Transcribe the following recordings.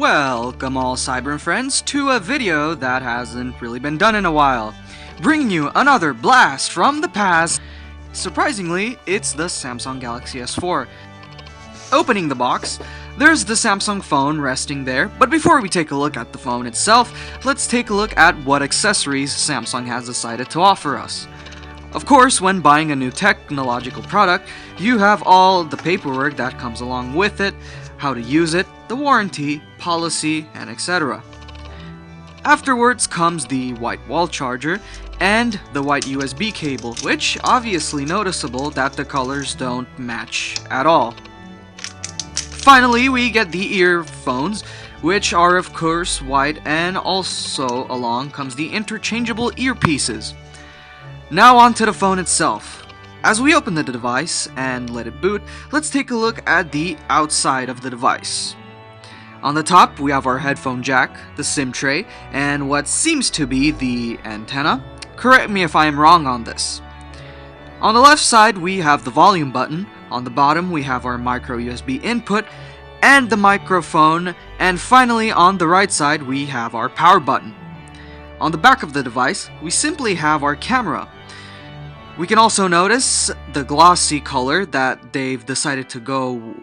Welcome all Cyber friends to a video that hasn't really been done in a while, bringing you another blast from the past. Surprisingly, it's the Samsung Galaxy S4. Opening the box, there's the Samsung phone resting there, but before we take a look at the phone itself, let's take a look at what accessories Samsung has decided to offer us. Of course, when buying a new technological product, you have all the paperwork that comes along with it, how to use it, the warranty, policy, and etc. Afterwards comes the white wall charger and the white USB cable, which obviously noticeable that the colors don't match at all. Finally, we get the earphones, which are of course white, and also along comes the interchangeable earpieces. Now onto the phone itself. As we open the device and let it boot, let's take a look at the outside of the device. On the top, we have our headphone jack, the SIM tray, and what seems to be the antenna. Correct me if I am wrong on this. On the left side, we have the volume button. On the bottom, we have our micro USB input and the microphone. And finally, on the right side, we have our power button. On the back of the device, we simply have our camera. We can also notice the glossy color that they've decided to go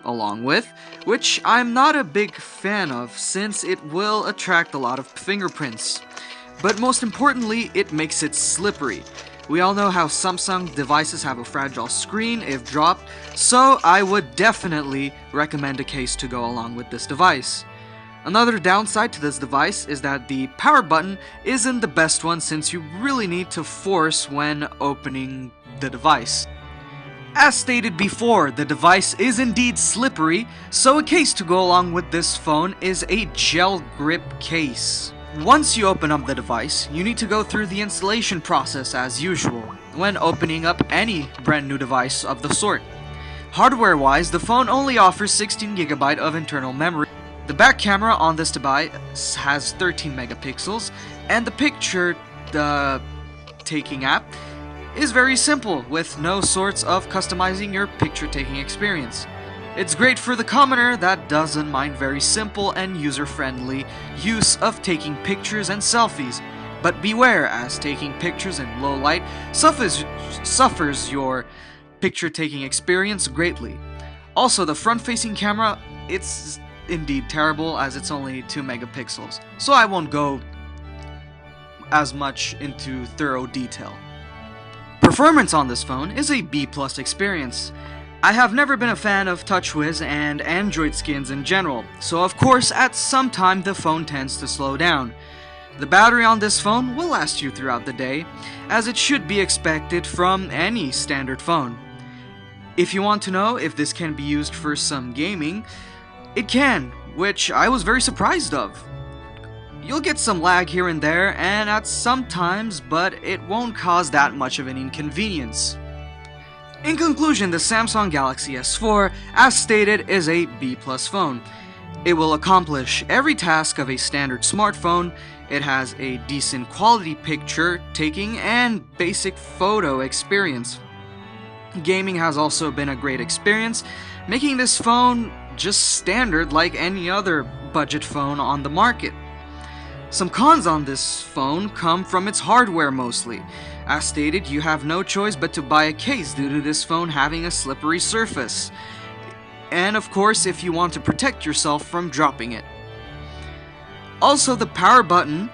along with, which I'm not a big fan of since it will attract a lot of fingerprints. But most importantly, it makes it slippery. We all know how Samsung devices have a fragile screen if dropped, so I would definitely recommend a case to go along with this device. Another downside to this device is that the power button isn't the best one since you really need to force when opening the device. As stated before, the device is indeed slippery, so a case to go along with this phone is a gel grip case. Once you open up the device, you need to go through the installation process as usual when opening up any brand new device of the sort. Hardware-wise, the phone only offers 16GB of internal memory. The back camera on this device has 13 megapixels, and the picture taking app is very simple with no sorts of customizing your picture taking experience. It's great for the commoner that doesn't mind very simple and user-friendly use of taking pictures and selfies, but beware as taking pictures in low light suffers your picture taking experience greatly. Also, the front-facing camera, it's indeed terrible as it's only 2 megapixels, so I won't go as much into thorough detail. Performance on this phone is a B+ experience. I have never been a fan of TouchWiz and Android skins in general, so of course at some time the phone tends to slow down. The battery on this phone will last you throughout the day, as it should be expected from any standard phone. If you want to know if this can be used for some gaming, it can, which I was very surprised of. You'll get some lag here and there and at some times, but it won't cause that much of an inconvenience. In conclusion, the Samsung Galaxy S4, as stated, is a B+ phone. It will accomplish every task of a standard smartphone. It has a decent quality picture taking and basic photo experience. Gaming has also been a great experience, making this phone just standard like any other budget phone on the market. Some cons on this phone come from its hardware mostly. As stated, you have no choice but to buy a case due to this phone having a slippery surface. And of course, if you want to protect yourself from dropping it. Also, the power button,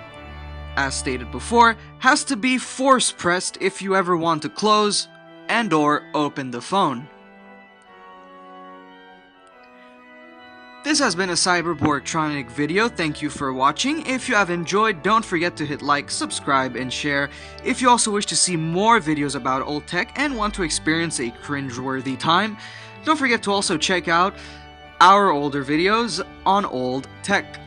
as stated before, has to be force pressed if you ever want to close and/or open the phone. This has been a Cyberborgtronic video. Thank you for watching. If you have enjoyed, don't forget to hit like, subscribe, and share. If you also wish to see more videos about old tech and want to experience a cringeworthy time, don't forget to also check out our older videos on old tech.